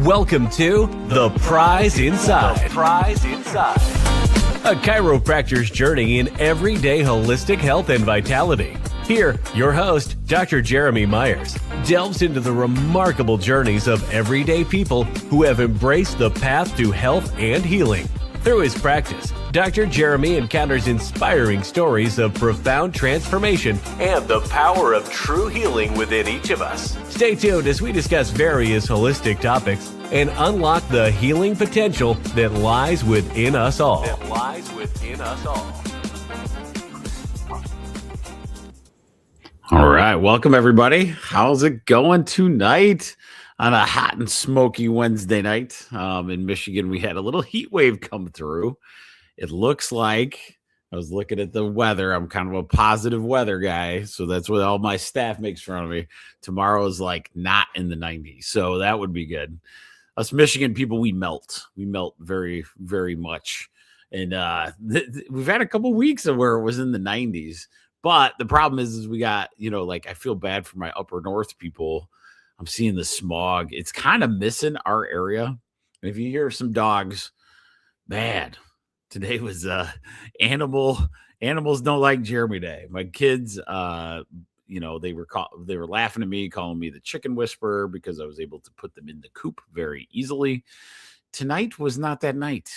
Welcome to The Prize Inside. The Prize Inside. A chiropractor's journey in everyday holistic health and vitality. Here, your host, Dr. Jeremy Myers, delves into the remarkable journeys of everyday people who have embraced the path to health and healing. Through his practice, Dr. Jeremy encounters inspiring stories of profound transformation and the power of true healing within each of us. Stay tuned as we discuss various holistic topics and unlock the healing potential that lies within us all. All right, welcome everybody. How's it going tonight on a hot and smoky Wednesday night? In Michigan, we had a little heat wave come through. It looks like, I was looking at the weather. I'm kind of a positive weather guy, so that's what all my staff makes fun of me. Tomorrow is like not in the 90s, so that would be good. Us Michigan people, we melt. We melt very, very much. And we've had a couple weeks of where it was in the 90s. But the problem is we got, I feel bad for my upper north people. I'm seeing the smog. It's kind of missing our area. And if you hear some dogs, man, today was animals don't like Jeremy Day. My kids, they were laughing at me, calling me the chicken whisperer because I was able to put them in the coop very easily. Tonight was not that night.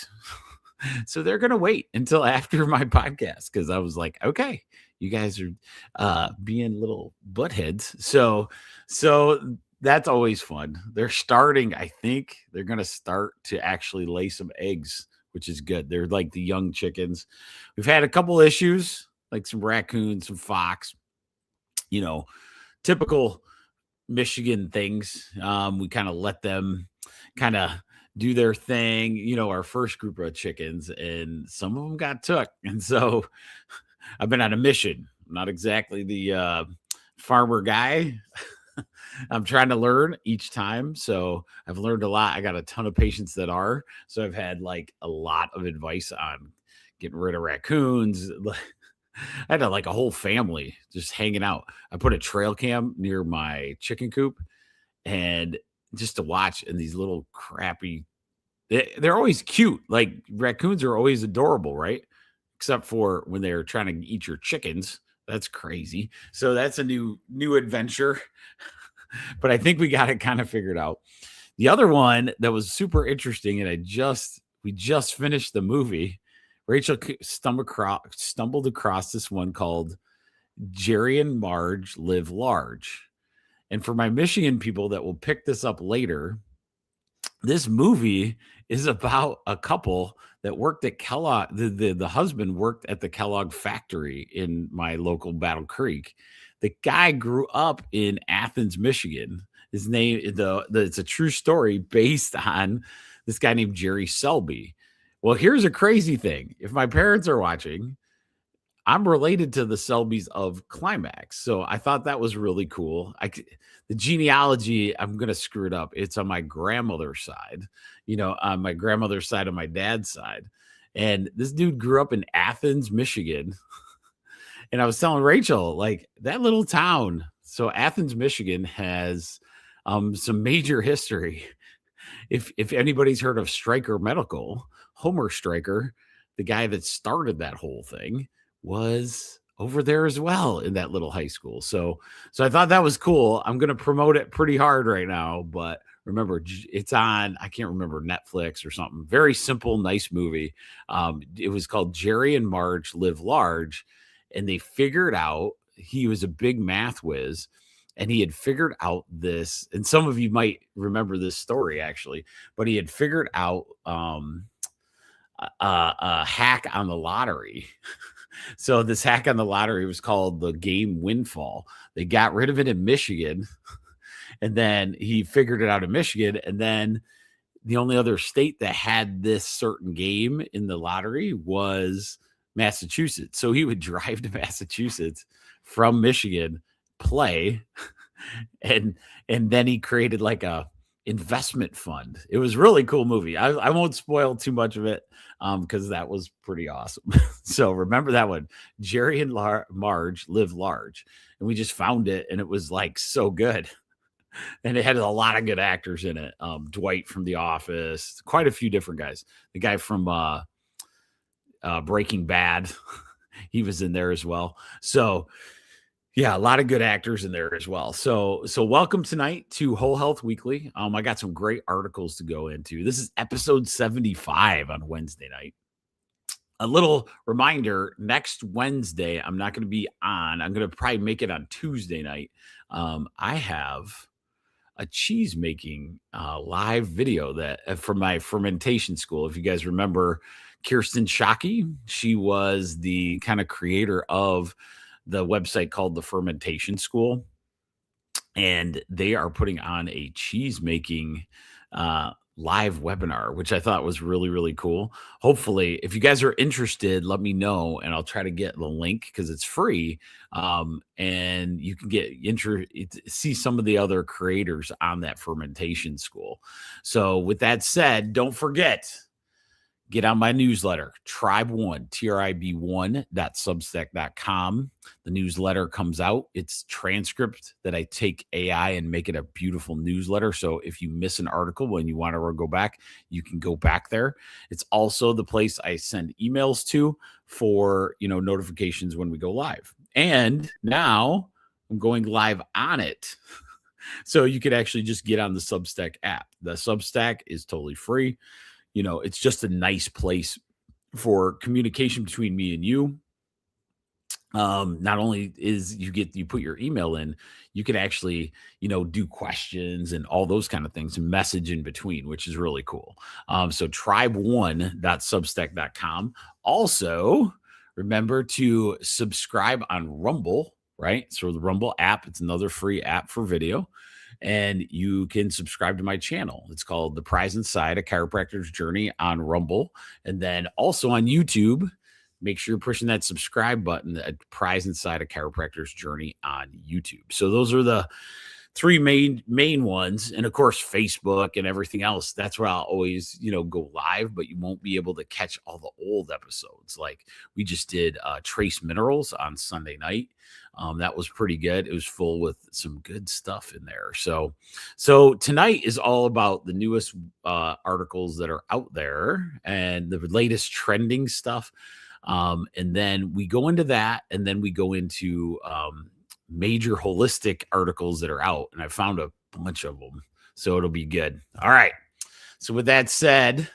So they're going to wait until after my podcast because I was like, okay, you guys are being little buttheads. So that's always fun. They're starting, I think they're going to start to actually lay some eggs, which is good. They're like the young chickens. We've had a couple issues, like some raccoons, some fox, typical Michigan things. We kind of let them kind of do their thing, our first group of chickens, and some of them got took. And so I've been on a mission. I'm not exactly the farmer guy. I'm trying to learn each time. So I've learned a lot. I got a ton of patients that are. So I've had like a lot of advice on getting rid of raccoons. I had a whole family just hanging out. I put a trail cam near my chicken coop and just to watch, and these little crappy, they're always cute. Like raccoons are always adorable, right? Except for when they're trying to eat your chickens. That's crazy. So that's a new adventure. But I think we got it kind of figured out. The other one that was super interesting, and we just finished the movie. Rachel stumbled across this one called Jerry and Marge Live Large. And for my Michigan people that will pick this up later, this movie is about a couple that worked at Kellogg. The husband worked at the Kellogg factory in my local Battle Creek. The guy grew up in Athens, Michigan. His name, it's a true story based on this guy named Jerry Selby. Well, here's a crazy thing. If my parents are watching, I'm related to the Selbys of Climax. So I thought that was really cool. The genealogy, I'm going to screw it up. It's on my grandmother's side, on my grandmother's side, on my dad's side. And this dude grew up in Athens, Michigan. And I was telling Rachel, like that little town. So Athens, Michigan has some major history. If anybody's heard of Stryker Medical, Homer Stryker, the guy that started that whole thing, was over there as well in that little high school. So I thought that was cool. I'm going to promote it pretty hard right now, but remember it's on, I can't remember, Netflix or something. Very simple, nice movie. It was called Jerry and Marge Live Large. And they figured out, he was a big math whiz, and he had figured out this, and some of you might remember this story actually, but he had figured out a hack on the lottery. So this hack on the lottery was called the game windfall. They got rid of it in Michigan, And then he figured it out in Michigan. And then the only other state that had this certain game in the lottery was Massachusetts. So he would drive to Massachusetts from Michigan, play, and then he created like a investment fund. It was a really cool movie. I won't spoil too much of it because that was pretty awesome. So remember that one. Jerry and Marge live large, and we just found it, and it was like so good. And it had a lot of good actors in it. Dwight from The Office, quite a few different guys. The guy from Breaking Bad, he was in there as well. So yeah, a lot of good actors in there as well. So welcome tonight to Whole Health Weekly. I got some great articles to go into. This is episode 75 on Wednesday night. A little reminder, next Wednesday, I'm not going to be on. I'm going to probably make it on Tuesday night. I have a cheese making live video that from my fermentation school. If you guys remember Kirsten Shockey, she was the kind of creator of the website called the Fermentation School, and they are putting on a cheese making live webinar, which I thought was really, really cool. Hopefully, if you guys are interested, let me know and I'll try to get the link because it's free. And you can see some of the other creators on that fermentation school. So with that said, don't forget, get on my newsletter, Tribe1, TRIB1.substack.com. The newsletter comes out. It's transcript that I take AI and make it a beautiful newsletter. So if you miss an article when you want to go back, you can go back there. It's also the place I send emails to for, notifications when we go live. And now I'm going live on it. So you could actually just get on the Substack app. The Substack is totally free. It's just a nice place for communication between me and you. Not only is you put your email in, you can actually, do questions and all those kind of things and message in between, which is really cool. So tribe1.substack.com. Also, remember to subscribe on Rumble, right? So the Rumble app, it's another free app for video. And you can subscribe to my channel. It's called The Prize Inside, A Chiropractor's Journey on Rumble. And then also on YouTube, make sure you're pushing that subscribe button, The Prize Inside, A Chiropractor's Journey on YouTube. So those are the three main ones. And of course, Facebook and everything else. That's where I'll always, go live, but you won't be able to catch all the old episodes. Like we just did Trace Minerals on Sunday night. That was pretty good. It was full with some good stuff in there. So tonight is all about the newest articles that are out there and the latest trending stuff. And then we go into that, and then we go into major holistic articles that are out. And I found a bunch of them, so it'll be good. All right. So with that said,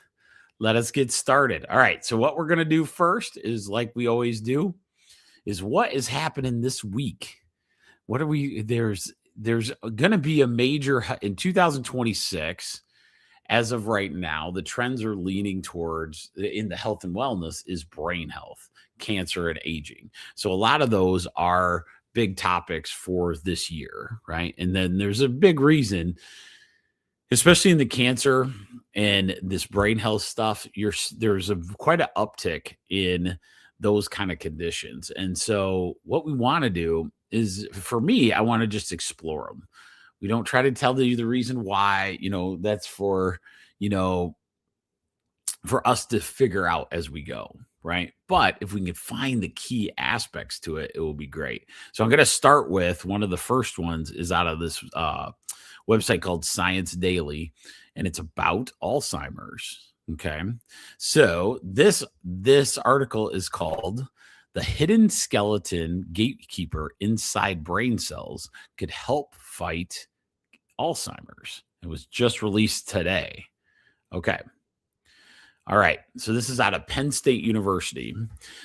let us get started. All right. So what we're going to do first is, like we always do, is what is happening this week. There's going to be a major in 2026. As of right now, the trends are leaning towards in the health and wellness is brain health, cancer, and aging. So a lot of those are big topics for this year, right? And then there's a big reason, especially in the cancer and this brain health stuff, there's quite an uptick in those kind of conditions. And so what we want to do is, for me, I want to just explore them. We don't try to tell you the reason why, that's for us to figure out as we go, right? But if we can find the key aspects to it, it will be great. So I'm going to start with one of the first ones is out of this website called Science Daily, and it's about Alzheimer's. Okay. So this article is called "The Hidden Skeleton Gatekeeper Inside Brain Cells Could Help Fight Alzheimer's." It was just released today. Okay. All right. So this is out of Penn State University.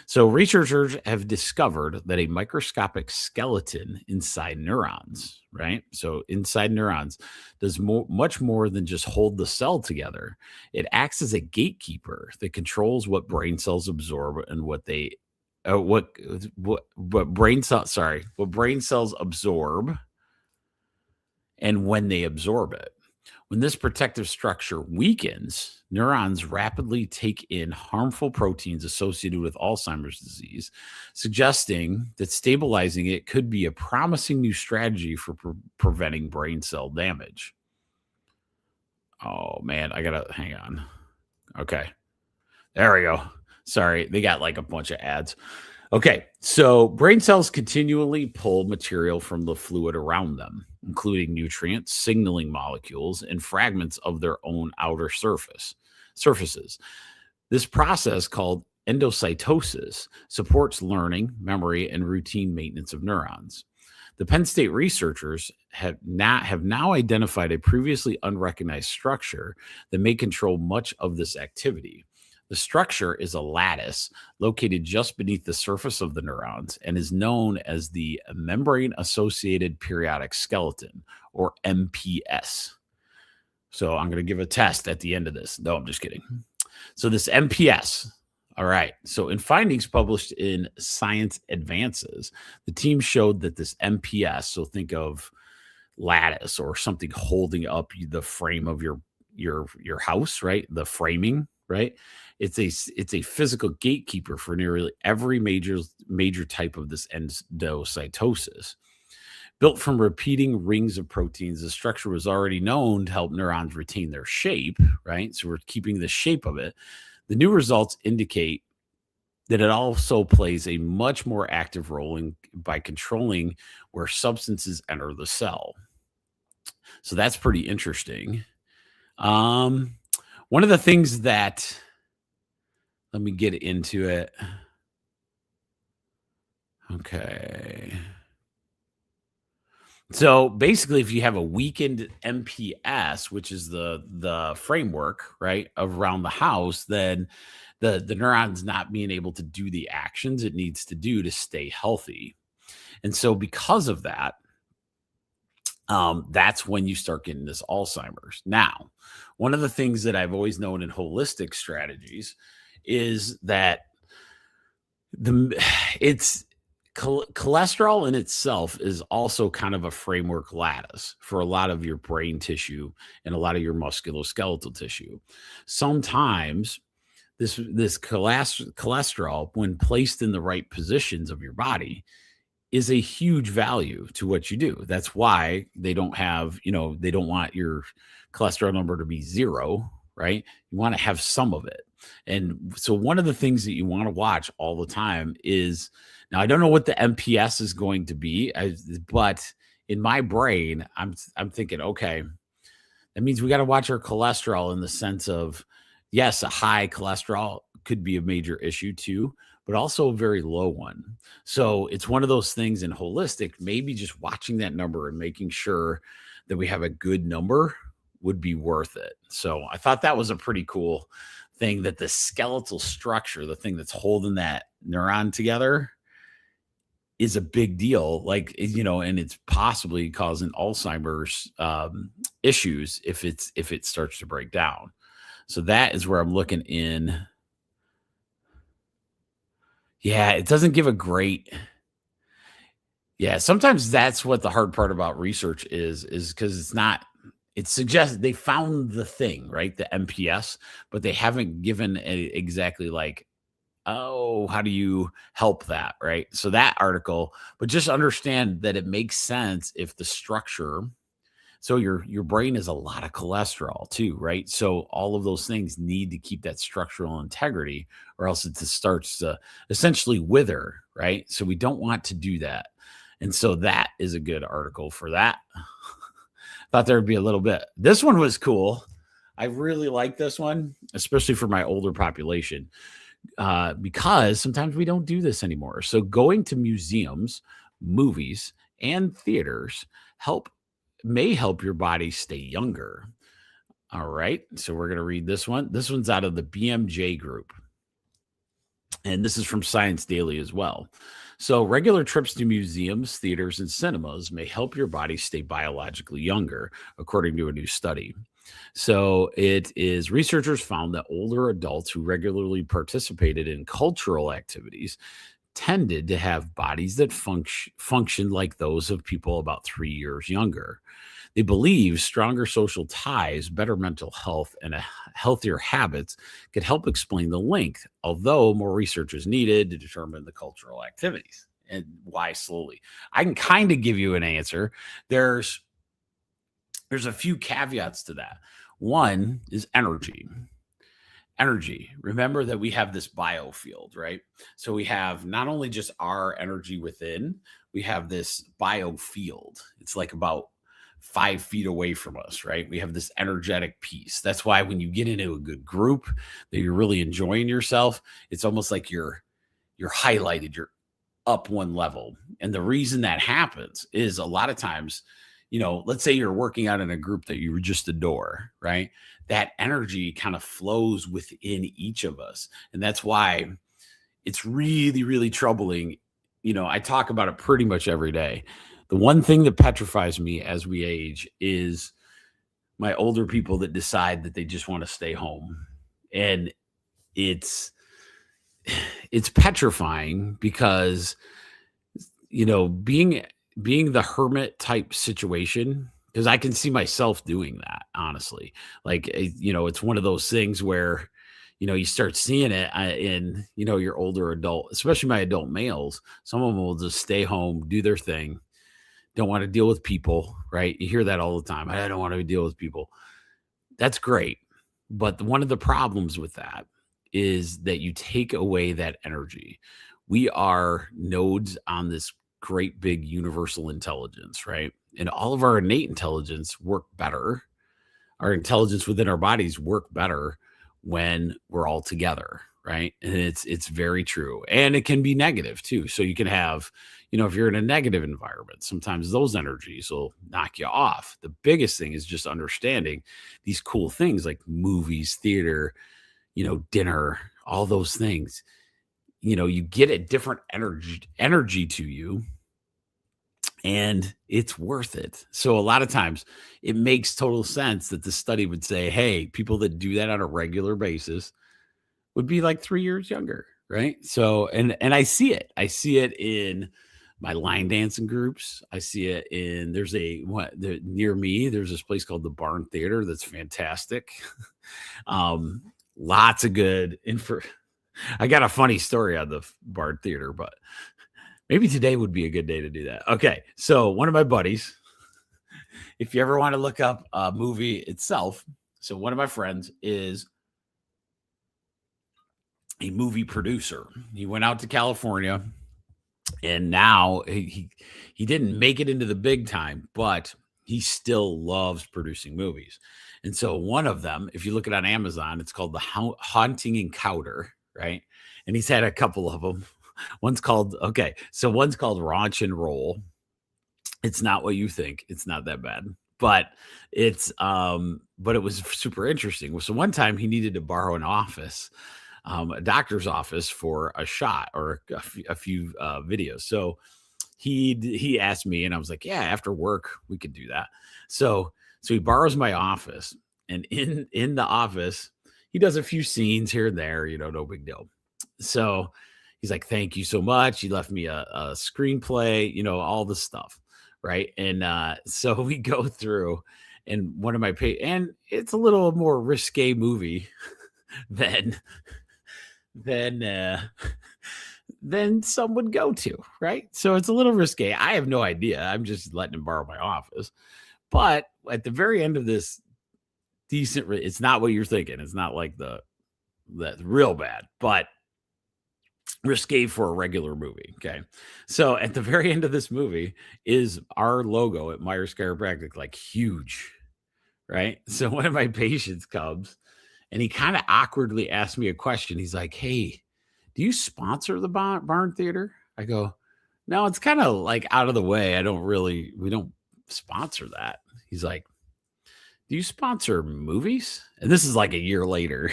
So researchers have discovered that a microscopic skeleton inside neurons, right? So inside neurons does much more than just hold the cell together. It acts as a gatekeeper that controls what brain cells absorb and what brain cells absorb and when they absorb it. When this protective structure weakens, neurons rapidly take in harmful proteins associated with Alzheimer's disease, suggesting that stabilizing it could be a promising new strategy for preventing brain cell damage. Oh man, I gotta hang on. Okay, there we go. Sorry, they got like a bunch of ads. Okay, so brain cells continually pull material from the fluid around them, including nutrients, signaling molecules, and fragments of their own outer surfaces. This process, called endocytosis, supports learning, memory, and routine maintenance of neurons. The Penn State researchers have now identified a previously unrecognized structure that may control much of this activity. The structure is a lattice located just beneath the surface of the neurons and is known as the membrane associated periodic skeleton, or MPS. So I'm going to give a test at the end of this. No, I'm just kidding. So this MPS. All right. So in findings published in Science Advances, the team showed that this MPS, so think of lattice or something holding up the frame of your house, right? The framing, right? It's a physical gatekeeper for nearly every major type of this endocytosis. Built from repeating rings of proteins, the structure was already known to help neurons retain their shape, right? So we're keeping the shape of it. The new results indicate that it also plays a much more active role by controlling where substances enter the cell. So that's pretty interesting. One of the things that, let me get into it. Okay. So basically, if you have a weakened MPS, which is the framework, right, around the house, then the neuron's not being able to do the actions it needs to do to stay healthy. And so because of that, that's when you start getting this Alzheimer's. Now, one of the things that I've always known in holistic strategies is that the it's cholesterol in itself is also kind of a framework lattice for a lot of your brain tissue and a lot of your musculoskeletal tissue. Sometimes this cholesterol, when placed in the right positions of your body, is a huge value to what you do. That's why they don't have, they don't want your cholesterol number to be zero, right? You want to have some of it. And so one of the things that you want to watch all the time is, now I don't know what the MPS is going to be, but in my brain, I'm thinking, okay, that means we got to watch our cholesterol in the sense of, yes, a high cholesterol could be a major issue too, but also a very low one. So it's one of those things in holistic, maybe just watching that number and making sure that we have a good number would be worth it. So I thought that was a pretty cool thing, that the skeletal structure, the thing that's holding that neuron together, is a big deal. Like, and it's possibly causing Alzheimer's issues if it starts to break down. So that is where I'm looking in. Yeah, it doesn't give a great. Yeah, sometimes that's what the hard part about research is because it's not. It suggests they found the thing, right? The MPS, but they haven't given exactly like, oh, how do you help that, right? So that article, but just understand that it makes sense if the structure. So your brain is a lot of cholesterol too, right? So all of those things need to keep that structural integrity, or else it just starts to essentially wither, right? So we don't want to do that. And so that is a good article for that. Thought there would be a little bit. This one was cool. I really like this one, especially for my older population, because sometimes we don't do this anymore. So going to museums, movies, and theaters may help your body stay younger. All right. So we're going to read this one. This one's out of the BMJ group. And this is from Science Daily as well. So regular trips to museums, theaters, and cinemas may help your body stay biologically younger, according to a new study. So it is, researchers found that older adults who regularly participated in cultural activities tended to have bodies that functioned like those of people about 3 years younger. They believe stronger social ties, better mental health, and healthier habits could help explain the link, although more research is needed to determine the cultural activities and why slowly. I can kind of give you an answer. There's there's a few caveats to that. One is energy. Energy. Remember that we have this biofield, right? So we have not only just our energy within, we have this biofield. It's like about 5 feet away from us, right? We have this energetic piece. That's why when you get into a good group that you're really enjoying yourself, it's almost like you're highlighted, you're up one level. And the reason that happens is a lot of times, let's say you're working out in a group that you just adore, right? That energy kind of flows within each of us. And that's why it's really, really troubling. I talk about it pretty much every day. The one thing that petrifies me as we age is my older people that decide that they just want to stay home. And it's it's petrifying because being the hermit type situation, because I can see myself doing that, honestly. Like, it's one of those things where, you start seeing it in, your older adult, especially my adult males. Some of them will just stay home, do their thing, don't want to deal with people, right? You hear that all the time. I don't want to deal with people. That's great. But one of the problems with that is that you take away that energy. We are nodes on this great big universal intelligence, right? And all of our innate intelligence work better. Our intelligence within our bodies work better when we're all together, right? And it's very true. And it can be negative too. So you can have, if you're in a negative environment, sometimes those energies will knock you off. The biggest thing is just understanding these cool things like movies, theater, dinner, all those things. You get a different energy to you, and it's worth it. So a lot of times it makes total sense that the study would say, hey, people that do that on a regular basis would be like 3 years younger, right? So and I see it. I see it in my line dancing groups. I see it in near me. There's this place called the Barn Theater that's fantastic. Lots of good info. I got a funny story on the Barn Theater, but maybe today would be a good day to do that. Okay, so one of my buddies, if you ever want to look up a movie itself, so one of my friends is a movie producer. He went out to California, and now he didn't make it into the big time, but he still loves producing movies. And so one of them, if you look it on Amazon, it's called The Haunting Encounter, right? And he's had a couple of them. One's called Raunch and Roll. It's not what you think. It's not that bad. But but it was super interesting. So one time he needed to borrow an office, a doctor's office for a shot or a few videos. So he asked me, and I was like, yeah, after work we could do that. So he borrows my office, and in the office he does a few scenes here and there, no big deal. So he's like, thank you so much. He left me a screenplay, all this stuff. Right. And so we go through, and one of my and it's a little more risque movie than than some would go to. Right. So it's a little risque. I have no idea. I'm just letting him borrow my office. But at the very end of this it's not what you're thinking. It's not like that's real bad, but risque for a regular movie. Okay. So at the very end of this movie is our logo at Myers Chiropractic, like huge. Right. So one of my patients comes, and he kind of awkwardly asked me a question. He's like, hey, do you sponsor the Barn Theater? I go, no, it's kind of like out of the way. We don't sponsor that. He's like, do you sponsor movies? And this is like a year later.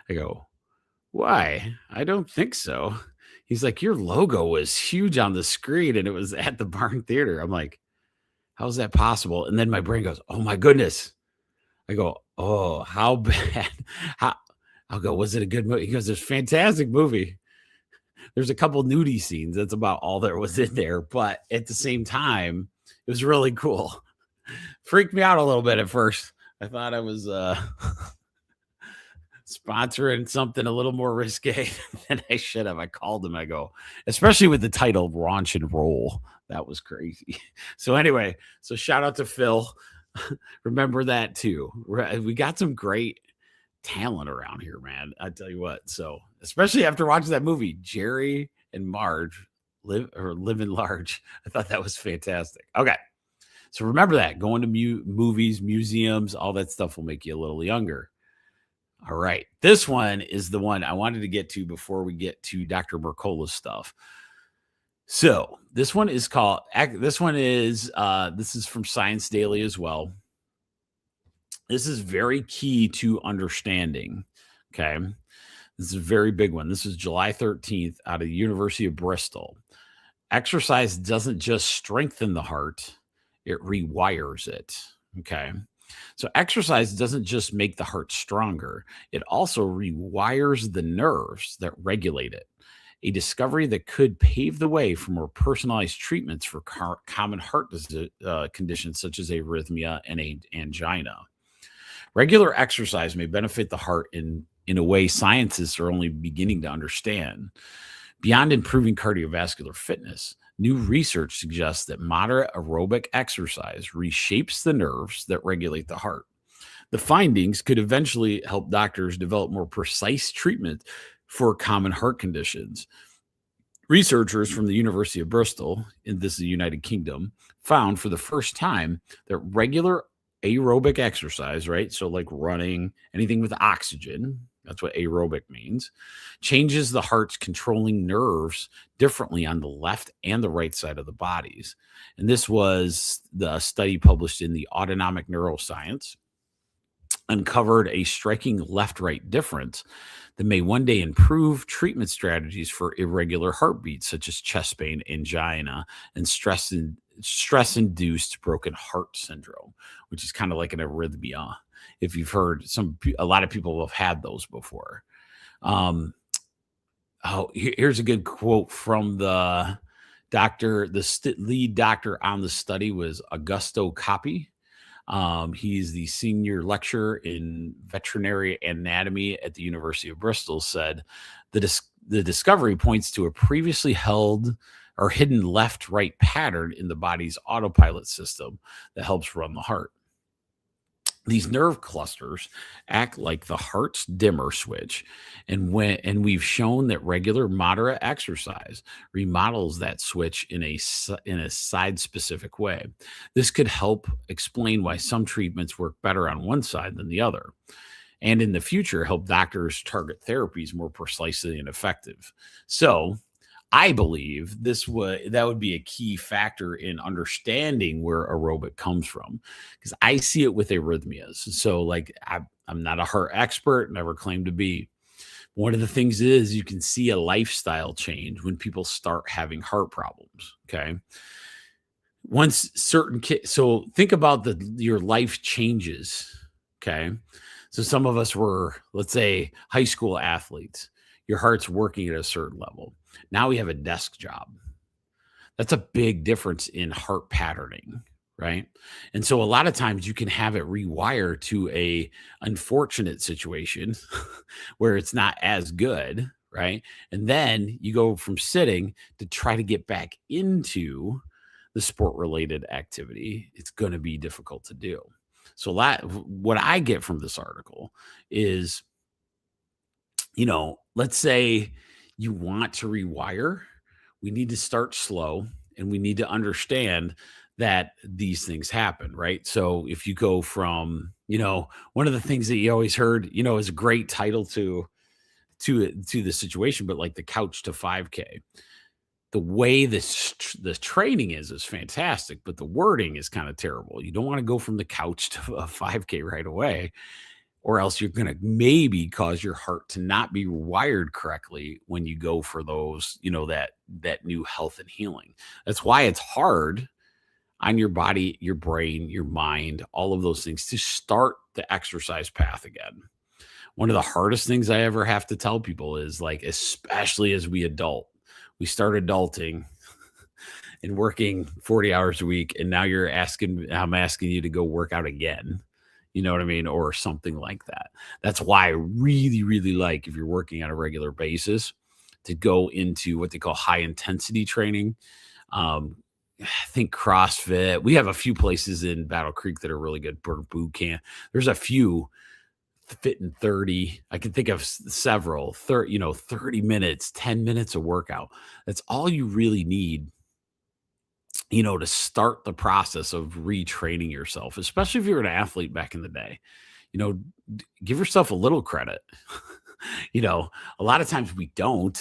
I go, why? I don't think so. He's like, your logo was huge on the screen, and it was at the Barn Theater. I'm like, how's that possible? And then my brain goes, oh my goodness. I go, oh, how bad? I'll go, was it a good movie? He goes, it's a fantastic movie. there's a couple nudie scenes. That's about all there was in there. But at the same time, it was really cool. Freaked me out a little bit at first. I thought I was sponsoring something a little more risque than I should have. I called him. I go, especially with the title Raunch and Roll. That was crazy. So anyway, so shout out to Phil. Remember that too. We got some great talent around here, man. I tell you what. So especially after watching that movie, Jerry and Marge living large. I thought that was fantastic. Okay. So remember that going to movies, museums, all that stuff will make you a little younger. All right. This one is the one I wanted to get to before we get to Dr. Mercola's stuff. So this one is this is from Science Daily as well. This is very key to understanding. Okay. This is a very big one. This is July 13th out of the University of Bristol. Exercise doesn't just strengthen the heart, it rewires it. Okay. So exercise doesn't just make the heart stronger, it also rewires the nerves that regulate it. A discovery that could pave the way for more personalized treatments for common heart conditions such as arrhythmia and angina. Regular exercise may benefit the heart in a way scientists are only beginning to understand. Beyond improving cardiovascular fitness, new research suggests that moderate aerobic exercise reshapes the nerves that regulate the heart. The findings could eventually help doctors develop more precise treatment for common heart conditions. Researchers from the University of Bristol, in this is the United Kingdom, found for the first time that regular aerobic exercise, right? So like running, anything with oxygen, that's what aerobic means, changes the heart's controlling nerves differently on the left and the right side of the bodies. And this was the study published in the Autonomic Neuroscience, uncovered a striking left-right difference that may one day improve treatment strategies for irregular heartbeats, such as chest pain, angina, and stress-induced broken heart syndrome, which is kind of like an arrhythmia. If you've heard, a lot of people have had those before. Here's a good quote from the doctor. The lead doctor on the study was Augusto Coppi. He's the senior lecturer in veterinary anatomy at the University of Bristol. Said the discovery points to a previously held or hidden left-right pattern in the body's autopilot system that helps run the heart. These nerve clusters act like the heart's dimmer switch, and we've shown that regular moderate exercise remodels that switch in a side-specific way. This could help explain why some treatments work better on one side than the other, and in the future help doctors target therapies more precisely and effective. So I believe that would be a key factor in understanding where aerobic comes from, because I see it with arrhythmias. So, like, I'm not a heart expert, never claimed to be. One of the things is you can see a lifestyle change when people start having heart problems. Okay, once so think about your life changes. Okay, so some of us were, let's say, high school athletes. Your heart's working at a certain level. Now we have a desk job. That's a big difference in heart patterning, right? And so a lot of times you can have it rewire to a unfortunate situation where it's not as good, right? And then you go from sitting to try to get back into the sport related activity. It's going to be difficult to do. So what I get from this article is, let's say you want to rewire, we need to start slow and we need to understand that these things happen, right? So if you go from, one of the things that you always heard, is a great title to the situation, but like the couch to 5K. The way the training is fantastic, but the wording is kind of terrible. You don't want to go from the couch to a 5K right away, or else you're going to maybe cause your heart to not be wired correctly when you go for those, that new health and healing. That's why it's hard on your body, your brain, your mind, all of those things to start the exercise path again. One of the hardest things I ever have to tell people is like, especially as we start adulting and working 40 hours a week, and now I'm asking you to go work out again. You know what I mean? Or something like that. That's why I really, really like, if you're working on a regular basis, to go into what they call high intensity training. I think CrossFit. We have a few places in Battle Creek that are really good for boot camp. There's a few Fit in 30. I can think of several 30 minutes, 10 minutes of workout. That's all you really need, to start the process of retraining yourself, especially if you're an athlete back in the day. You know, give yourself a little credit. A lot of times we don't,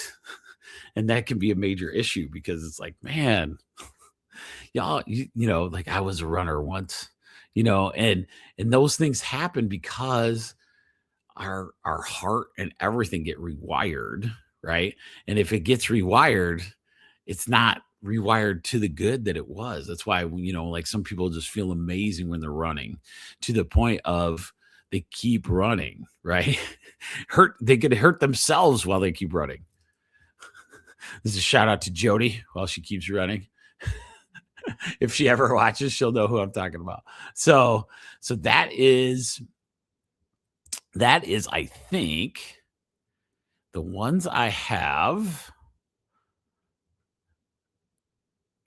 and that can be a major issue because it's like, man, y'all, like I was a runner once, and those things happen because our heart and everything get rewired, right? And if it gets rewired, it's not rewired to the good that it was. That's why, like some people just feel amazing when they're running, to the point of they keep running, right? They could hurt themselves while they keep running. This is a shout out to Jody while she keeps running. If she ever watches, she'll know who I'm talking about. So that is, I think, the ones I have.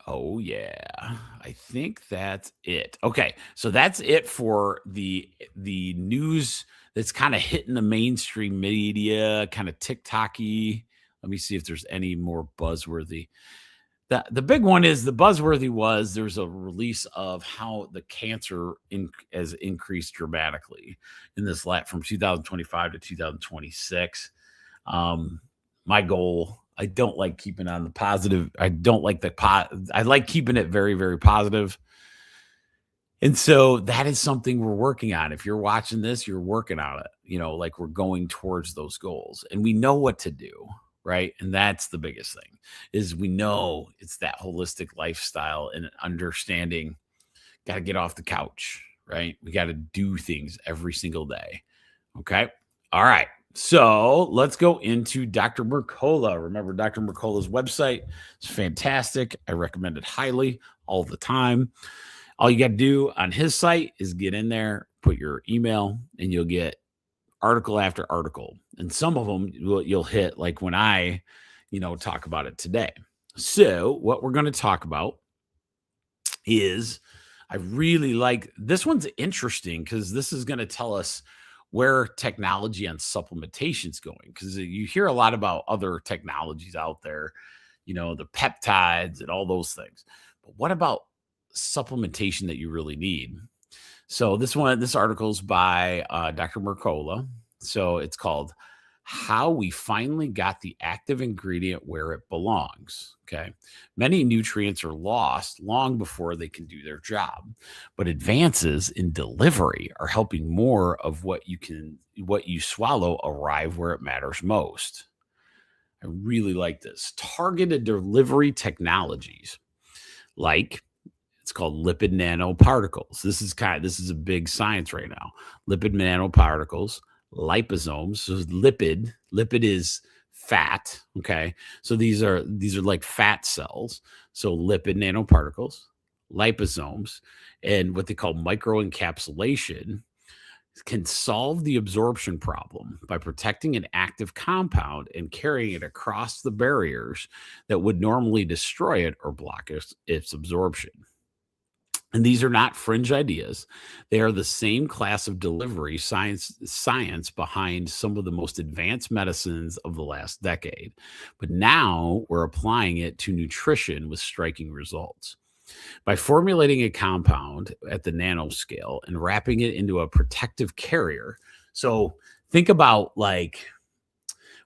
Oh yeah, I think that's it. Okay, so that's it for the news that's kind of hitting the mainstream media, kind of TikToky. Let me see if there's any more buzzworthy. The big one is the buzzworthy was there's a release of how the cancer has increased dramatically in this from 2025 to 2026. My goal, I don't like keeping on the positive. I don't like I like keeping it very, very positive. And so that is something we're working on. If you're watching this, you're working on it, like we're going towards those goals and we know what to do. Right. And that's the biggest thing, is we know it's that holistic lifestyle and understanding, got to get off the couch, right? We got to do things every single day. Okay. All right. So let's go into Dr. Mercola. Remember, Dr. Mercola's website is fantastic. I recommend it highly all the time. All you got to do on his site is get in there, put your email, and you'll get article after article. And some of them you'll hit, like when I, talk about it today. So what we're going to talk about is, I really like this one's interesting because this is going to tell us where technology and supplementation is going. Because you hear a lot about other technologies out there, the peptides and all those things. But what about supplementation that you really need? So this article's by Dr. Mercola. So it's called How We Finally Got the Active Ingredient Where It Belongs. Okay. Many nutrients are lost long before they can do their job, but advances in delivery are helping more of what you swallow arrive where it matters most. I really like this. Targeted delivery technologies, like it's called lipid nanoparticles. This is a big science right now. Lipid nanoparticles, liposomes. So lipid is fat. Okay. So these are like fat cells. So lipid nanoparticles, liposomes, and what they call microencapsulation can solve the absorption problem by protecting an active compound and carrying it across the barriers that would normally destroy it or block its absorption. And these are not fringe ideas. They are the same class of delivery science behind some of the most advanced medicines of the last decade. But now we're applying it to nutrition with striking results. By formulating a compound at the nanoscale and wrapping it into a protective carrier. So think about, like,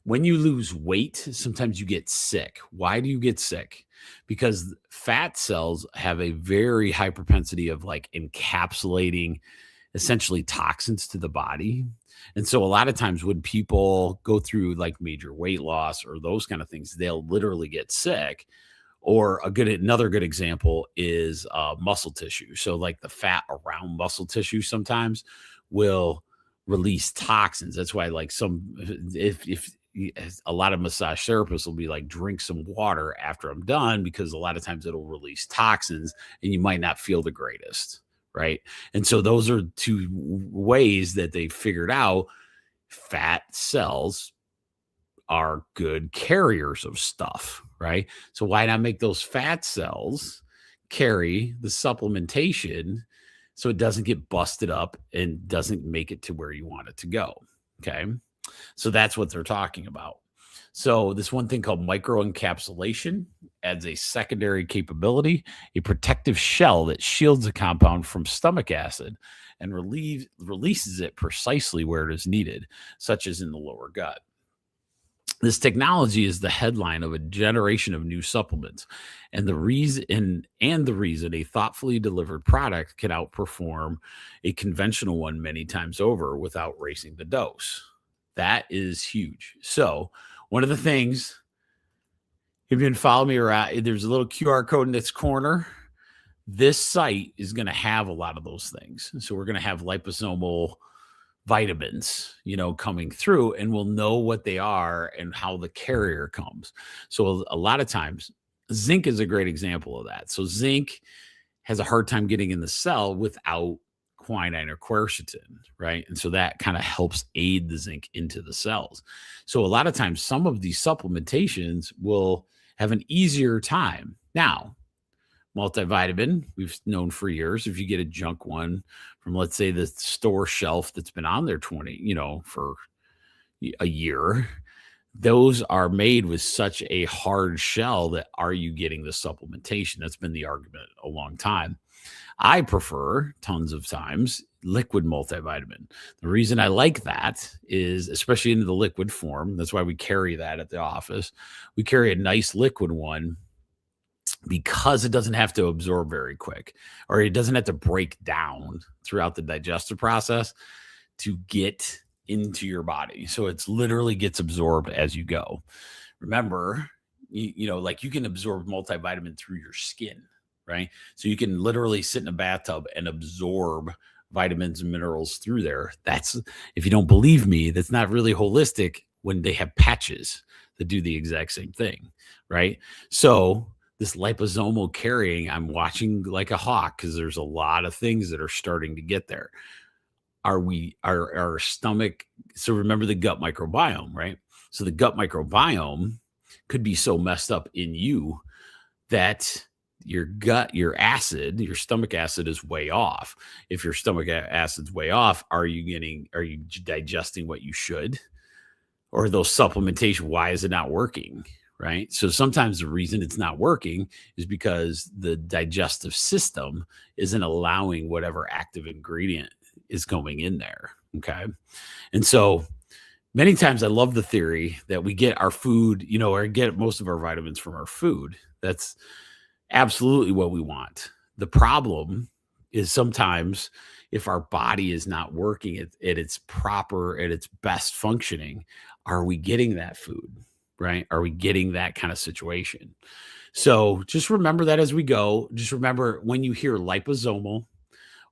when you lose weight, sometimes you get sick. Why do you get sick? Because fat cells have a very high propensity of like encapsulating essentially toxins to the body. And so a lot of times when people go through like major weight loss or those kind of things, they'll literally get sick. Or another good example is muscle tissue. So like the fat around muscle tissue sometimes will release toxins. That's why like if a lot of massage therapists will be like, drink some water after I'm done, because a lot of times it'll release toxins and you might not feel the greatest. Right. And so those are two ways that they figured out fat cells are good carriers of stuff. Right. So why not make those fat cells carry the supplementation so it doesn't get busted up and doesn't make it to where you want it to go? Okay. So that's what they're talking about. So this one thing called microencapsulation adds a secondary capability, a protective shell that shields a compound from stomach acid and releases it precisely where it is needed, such as in the lower gut. This technology is the headline of a generation of new supplements, and the reason a thoughtfully delivered product can outperform a conventional one many times over without raising the dose. That is huge. So, one of the things, if you can follow me around, there's a little QR code in this corner. This site is going to have a lot of those things. So, we're going to have liposomal vitamins, coming through, and we'll know what they are and how the carrier comes. So, a lot of times, zinc is a great example of that. So, zinc has a hard time getting in the cell without quinine or quercetin, right? And so that kind of helps aid the zinc into the cells. So a lot of times, some of these supplementations will have an easier time. Now, multivitamin, we've known for years, if you get a junk one from, let's say, the store shelf that's been on there for a year, those are made with such a hard shell that, are you getting the supplementation? That's been the argument a long time. I prefer, tons of times, liquid multivitamin. The reason I like that is, especially in the liquid form, that's why we carry that at the office. We carry a nice liquid one because it doesn't have to absorb very quick, or it doesn't have to break down throughout the digestive process to get into your body. So it's literally gets absorbed as you go. Remember, like, you can absorb multivitamin through your skin, right? So you can literally sit in a bathtub and absorb vitamins and minerals through there. That's, if you don't believe me, that's not really holistic when they have patches that do the exact same thing, right? So this liposomal carrying, I'm watching like a hawk, because there's a lot of things that are starting to get there. Our stomach, so remember the gut microbiome, right? So the gut microbiome could be so messed up in you that your stomach acid is way off. If your stomach acid's way off, are you digesting what you should? Or those supplementation, why is it not working? Right. So sometimes the reason it's not working is because the digestive system isn't allowing whatever active ingredient is going in there. Okay. And so many times I love the theory that we get our food, or get most of our vitamins from our food. That's absolutely what we want. The problem is sometimes, if our body is not working at its best functioning, are we getting that food, right? Are we getting that kind of situation? So just remember that as we go. Just remember, when you hear liposomal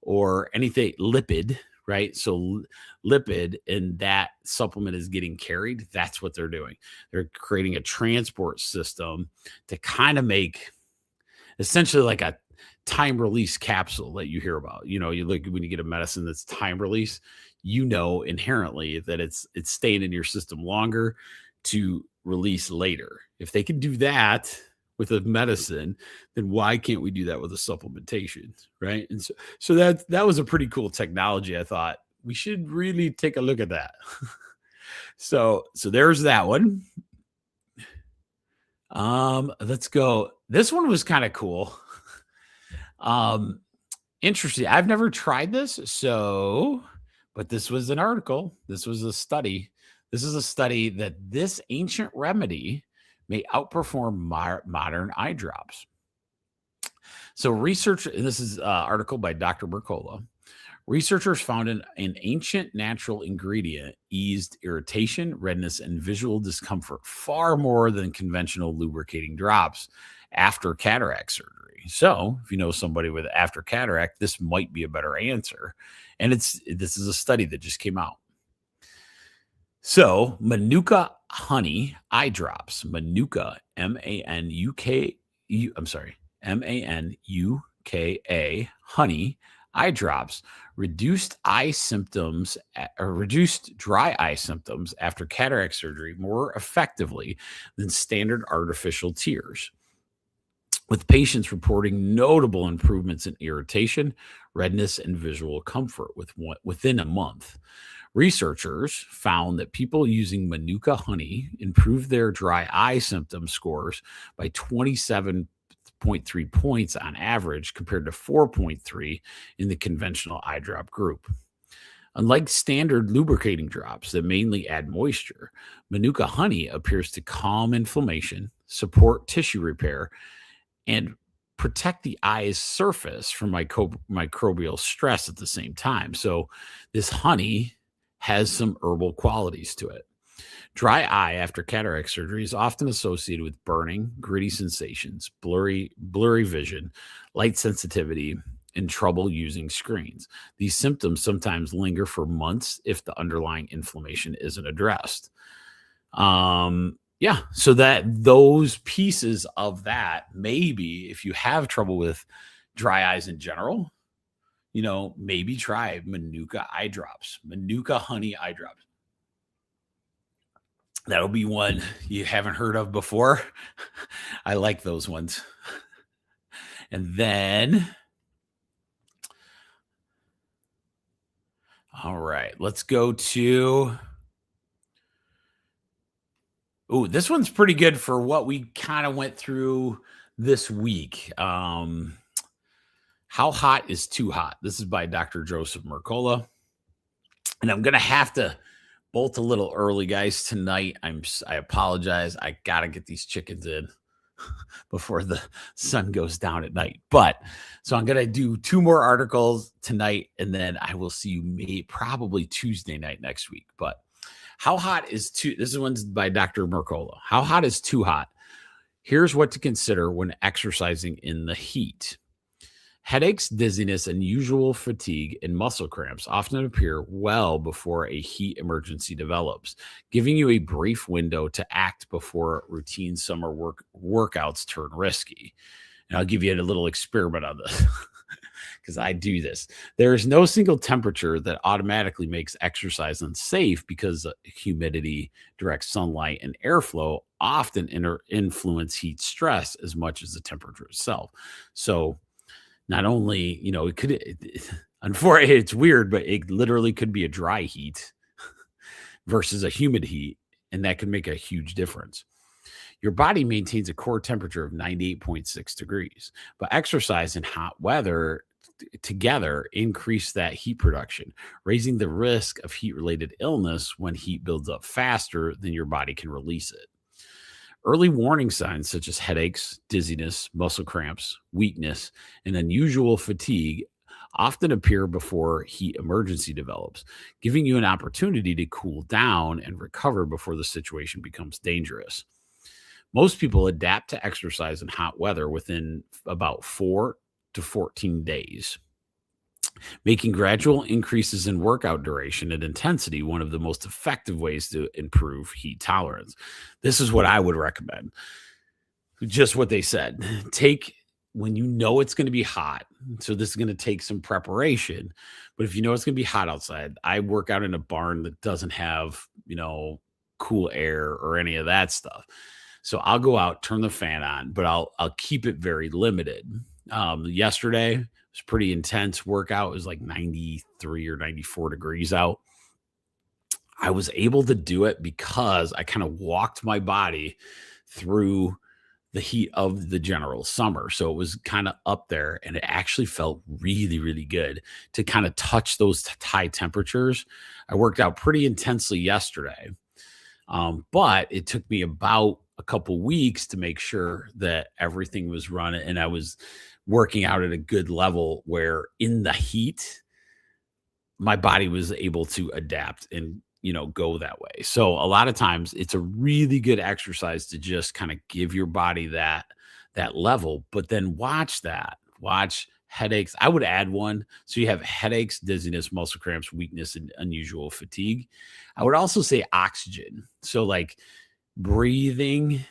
or anything lipid, right? So lipid, and that supplement is getting carried, that's what they're doing. They're creating a transport system to kind of make essentially like a time release capsule that you hear about. You look, when you get a medicine that's time release, inherently that it's staying in your system longer to release later. If they can do that with a medicine, then why can't we do that with a supplementation, right? And so that was a pretty cool technology. I thought we should really take a look at that. So there's that one. Let's go. This one was kind of cool. Interesting. I've never tried this, but this was an article. This was a study. This is a study that this ancient remedy may outperform modern eye drops. So research, and this is an article by Dr. Mercola. Researchers found an ancient natural ingredient eased irritation, redness, and visual discomfort far more than conventional lubricating drops after cataract surgery. So, if you know somebody with after cataract, this might be a better answer. And this is a study that just came out. So, Manuka honey eye drops, Manuka, I'm sorry, Manuka honey eye drops reduced eye symptoms or reduced dry eye symptoms after cataract surgery more effectively than standard artificial tears, with patients reporting notable improvements in irritation, redness, and visual comfort within a month. Researchers found that people using Manuka honey improved their dry eye symptom scores by 27.3 points on average compared to 4.3 in the conventional eye drop group. Unlike standard lubricating drops that mainly add moisture, Manuka honey appears to calm inflammation, support tissue repair, and protect the eye's surface from microbial stress at the same time. So, this honey has some herbal qualities to it. Dry eye after cataract surgery is often associated with burning, gritty sensations, blurry vision, light sensitivity, and trouble using screens. These symptoms sometimes linger for months if the underlying inflammation isn't addressed. Yeah, so that those pieces of that, maybe if you have trouble with dry eyes in general, maybe try Manuka eye drops, Manuka honey eye drops. That'll be one you haven't heard of before. I like those ones. And then, all right, let's go to. Oh, this one's pretty good for what we kind of went through this week. How hot is too hot? This is by Dr. Joseph Mercola. And I'm going to have to bolt a little early, guys, tonight. I apologize. I got to get these chickens in before the sun goes down at night. But so I'm going to do 2 more articles tonight, and then I will see you probably Tuesday night next week. But how hot is this one's by Dr. Mercola. How hot is too hot? Here's what to consider when exercising in the heat. Headaches, dizziness, unusual fatigue, and muscle cramps often appear well before a heat emergency develops, giving you a brief window to act before routine summer workouts turn risky. And I'll give you a little experiment on this because I do this. There is no single temperature that automatically makes exercise unsafe because humidity, direct sunlight, and airflow often influence heat stress as much as the temperature itself. So, not only, it could, unfortunately, it's weird, but it literally could be a dry heat versus a humid heat, and that can make a huge difference. Your body maintains a core temperature of 98.6 degrees, but exercise and hot weather together increase that heat production, raising the risk of heat-related illness when heat builds up faster than your body can release it. Early warning signs such as headaches, dizziness, muscle cramps, weakness, and unusual fatigue often appear before heat emergency develops, giving you an opportunity to cool down and recover before the situation becomes dangerous. Most people adapt to exercise in hot weather within about 4 to 14 days, making gradual increases in workout duration and intensity one of the most effective ways to improve heat tolerance. This is what I would recommend. Just what they said. Take when you know it's going to be hot. So this is going to take some preparation. But if you know it's going to be hot outside, I work out in a barn that doesn't have, cool air or any of that stuff. So I'll go out, turn the fan on, but I'll keep it very limited. Yesterday was pretty intense workout. It was like 93 or 94 degrees out. I was able to do it because I kind of walked my body through the heat of the general summer. So it was kind of up there, and it actually felt really, really good to kind of touch those high temperatures. I worked out pretty intensely yesterday, but it took me about a couple weeks to make sure that everything was running and I was working out at a good level where in the heat, my body was able to adapt and, go that way. So a lot of times it's a really good exercise to just kind of give your body that that level, but then watch headaches. I would add one. So you have headaches, dizziness, muscle cramps, weakness, and unusual fatigue. I would also say oxygen. So like breathing,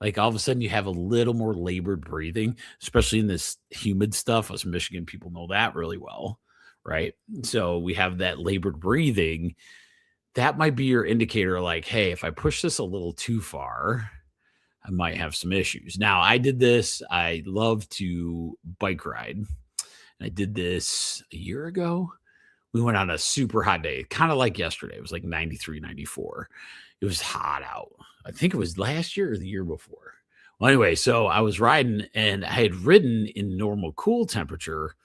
like all of a sudden you have a little more labored breathing, especially in this humid stuff. Us Michigan people know that really well, right? So we have that labored breathing. That might be your indicator like, hey, if I push this a little too far, I might have some issues. Now, I did this. I love to bike ride. I did this a year ago. We went on a super hot day, kind of like yesterday. It was like 93, 94. It was hot out. I think it was last year or the year before. Well, anyway, so I was riding and I had ridden in normal cool temperature,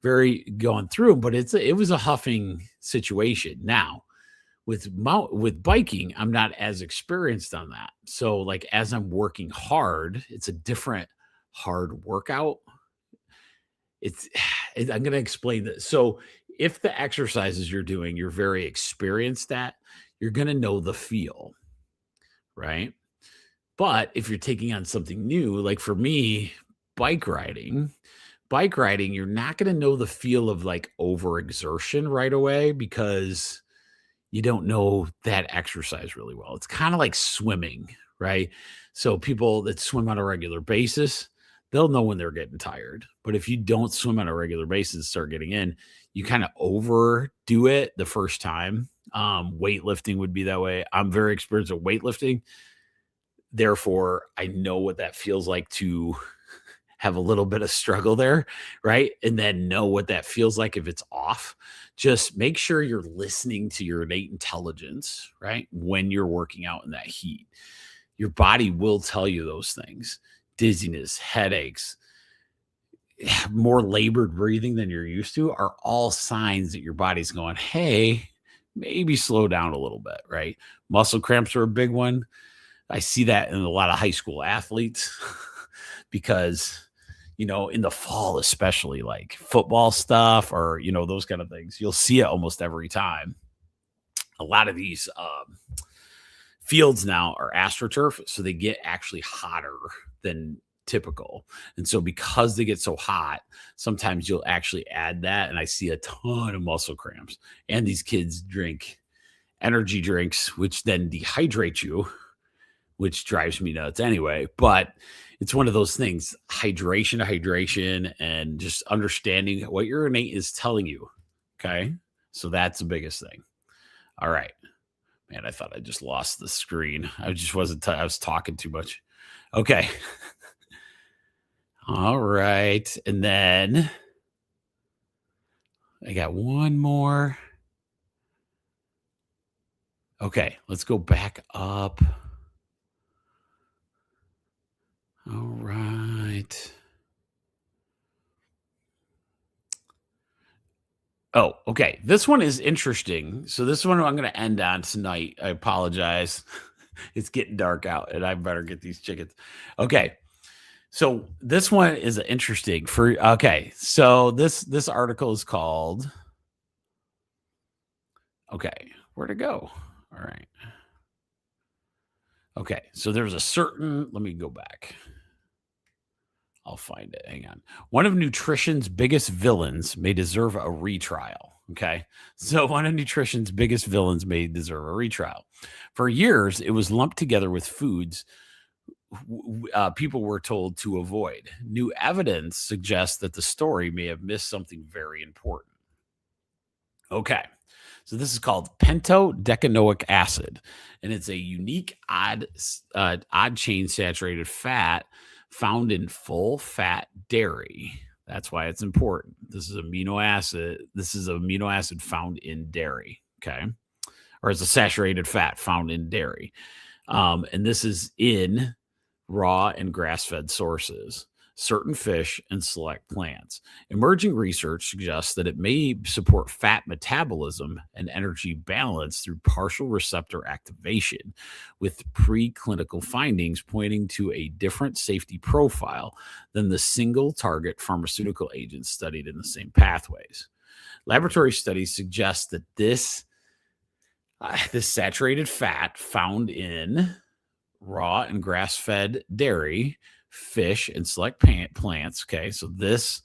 very going through, but it was a huffing situation. Now, with biking, I'm not as experienced on that. So like as I'm working hard, it's a different hard workout. It's I'm going to explain this. So if the exercises you're doing, you're very experienced at, you're going to know the feel, right? But if you're taking on something new, like for me, bike riding, you're not going to know the feel of like overexertion right away because you don't know that exercise really well. It's kind of like swimming, right? So people that swim on a regular basis, they'll know when they're getting tired. But if you don't swim on a regular basis, start getting in, you kind of overdo it the first time. Weightlifting would be that way. I'm very experienced at weightlifting. Therefore, I know what that feels like to have a little bit of struggle there, right? And then know what that feels like if it's off. Just make sure you're listening to your innate intelligence, right? When you're working out in that heat, your body will tell you those things. Dizziness, headaches, more labored breathing than you're used to are all signs that your body's going, hey, maybe slow down a little bit, right? Muscle cramps are a big one. I see that in a lot of high school athletes because in the fall, especially like football stuff or, those kind of things, you'll see it almost every time. A lot of these fields now are astroturf, so they get actually hotter than typical. And so because they get so hot, sometimes you'll actually add that. And I see a ton of muscle cramps. And these kids drink energy drinks, which then dehydrate you, which drives me nuts anyway. But it's one of those things, hydration, and just understanding what your innate is telling you. Okay. So that's the biggest thing. All right. Man, I thought I just lost the screen. I just wasn't, I was talking too much. Okay. All right. And then I got one more. Okay. Let's go back up. All right. Oh, okay. This one is interesting. So this one I'm going to end on tonight. I apologize. It's getting dark out and I better get these chickens. Okay. So this one is interesting so this article is called where'd it go? All right. Okay. So there's let me go back. I'll find it. Hang on. One of nutrition's biggest villains may deserve a retrial. Okay. So one of nutrition's biggest villains may deserve a retrial. For years, it was lumped together with foods people were told to avoid. New evidence suggests that the story may have missed something very important. Okay. So this is called pentodecanoic acid, and it's a unique odd chain saturated fat found in full fat dairy. That's why it's important. This is amino acid found in dairy. Okay. Or it's a saturated fat found in dairy. And this is in raw and grass-fed sources, certain fish, and select plants. Emerging research suggests that it may support fat metabolism and energy balance through partial receptor activation, with preclinical findings pointing to a different safety profile than the single target pharmaceutical agents studied in the same pathways. Laboratory studies suggest that this saturated fat found in raw and grass-fed dairy fish, and select plants. Okay. So this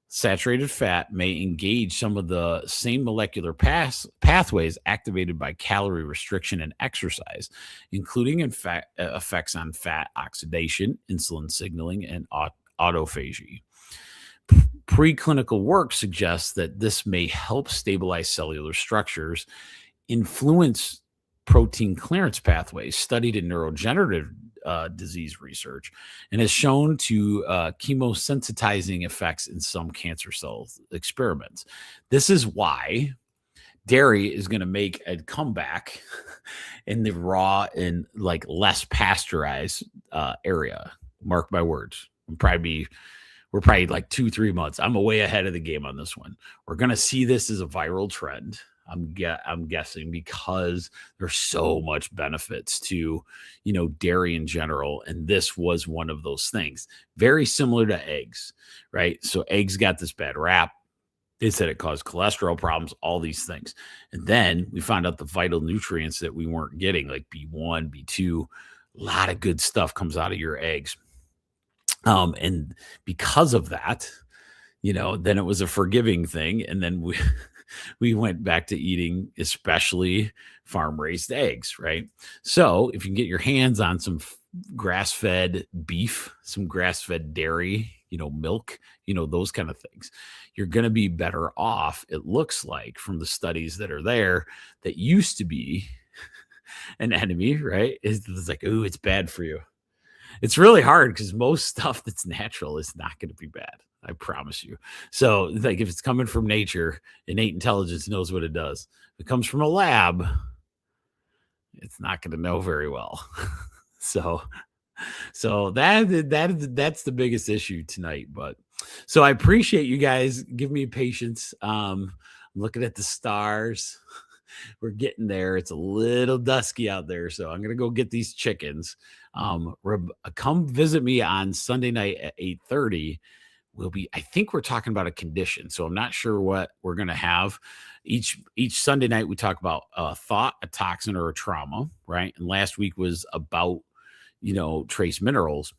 saturated fat may engage some of the same molecular pathways activated by calorie restriction and exercise, including effects on fat oxidation, insulin signaling, and autophagy. Preclinical work suggests that this may help stabilize cellular structures, influence protein clearance pathways studied in neurodegenerative disease research, and has shown to chemosensitizing effects in some cancer cells experiments. This is why dairy is going to make a comeback in the raw and like less pasteurized area. Mark my words. We're probably like 2-3 months. I'm way ahead of the game on this one. We're going to see this as a viral trend. I'm guessing because there's so much benefits to, dairy in general. And this was one of those things, very similar to eggs, right? So eggs got this bad rap. They said it caused cholesterol problems, all these things. And then we found out the vital nutrients that we weren't getting, like B1, B2, a lot of good stuff comes out of your eggs. And because of that, then it was a forgiving thing. And then we went back to eating, especially farm raised eggs, right? So if you can get your hands on some grass fed beef, some grass fed dairy, milk, those kind of things, you're going to be better off. It looks like from the studies that are there that used to be an enemy, right? It's like, ooh, it's bad for you. It's really hard because most stuff that's natural is not going to be bad. I promise you. So, like, if it's coming from nature, innate intelligence knows what it does. If it comes from a lab, it's not going to know very well. so that's the biggest issue tonight. But so I appreciate you guys. Give me patience. I'm looking at the stars. We're getting there. It's a little dusky out there, so I'm gonna go get these chickens. Come visit me on Sunday night at 8:30. I think we're talking about a condition, so I'm not sure what we're gonna have. Each Sunday night we talk about a thought, a toxin, or a trauma, right? And last week was about trace minerals.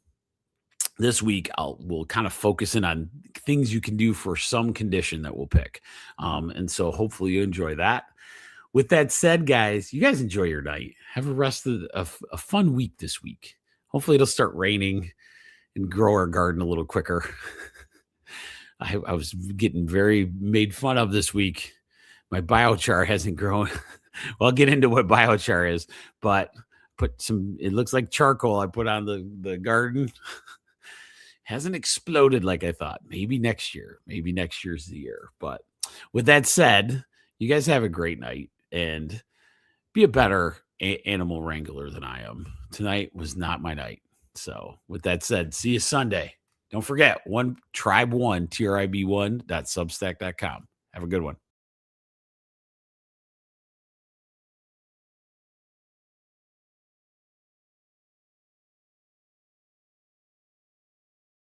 This week we'll kind of focus in on things you can do for some condition that we'll pick. And so hopefully you enjoy that. With that said, guys, you guys enjoy your night. Have a fun week this week. Hopefully it'll start raining and grow our garden a little quicker. I was getting very made fun of this week. My biochar hasn't grown. Well, I'll get into what biochar is, but it looks like charcoal I put on the garden. Hasn't exploded like I thought. Maybe next year. Maybe next year's the year. But with that said, you guys have a great night and be a better animal wrangler than I am. Tonight was not my night. So with that said, see you Sunday. Don't forget, tribe1, TRIB1.substack.com. Have a good one.